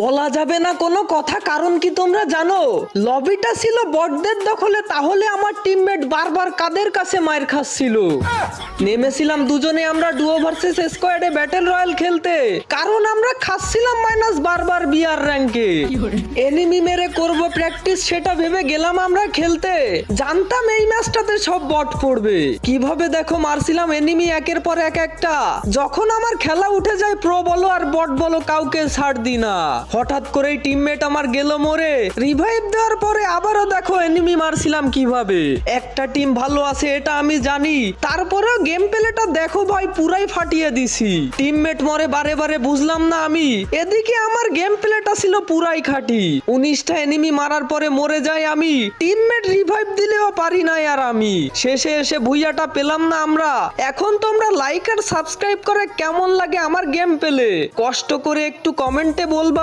বলা যাবে না কোনো কথা, কারণ কি তোমরা জানো লবিটা ছিল বটদের দখলে, তাহলে আমার টিমমেট বারবার কাদের কাছে মার খাচ্ছিল। নেমেছিলাম দুজনে আমরা ডুও ভার্সেস স্কোয়াডে ব্যাটল রয়্যাল খেলতে, কারণ আমরা খাচ্ছিলাম মাইনাস বারবার বিআর র্যাঙ্কে। এনিমি মেরে করব প্র্যাকটিস, সেটা ভেবে গেলাম আমরা খেলতে, জানতাম এই ম্যাচটাতে সব বট পড়বে। কিভাবে দেখো মারছিলাম এনিমি একের পর এক একটা। যখন আমার খেলা উঠে যায় প্রো বলো আর বট বলো কাউকে ছাড় দি না। হঠাৎ করেই টিমমেট আমার গেল মরে, রিভাইভ দেওয়ার পরে আবারও দেখো এনিমি মারছিলাম কিভাবে। একটা টিম ভালো আছে এটা আমি জানি, তারপরেও গেম প্লেটা দেখো ভাই, পুরাই ফাটিয়ে দিছি। টিমমেট মরে বারে বারে বুঝলাম না আমি, এদিকে আমার গেম প্লেটা ছিল পুরাই খাঁটি। 19টা এনিমি মারার পরে মরে যায় আমি, টিমমেট রিভাইভ দিলেও পারি না আর আমি। শেষে এসে ভুইয়াটা পেলাম না আমরা। এখন তোমরা লাইক আর সাবস্ক্রাইব করে কেমন লাগে আমার গেম পেলে কষ্ট করে একটু কমেন্টে বলবা।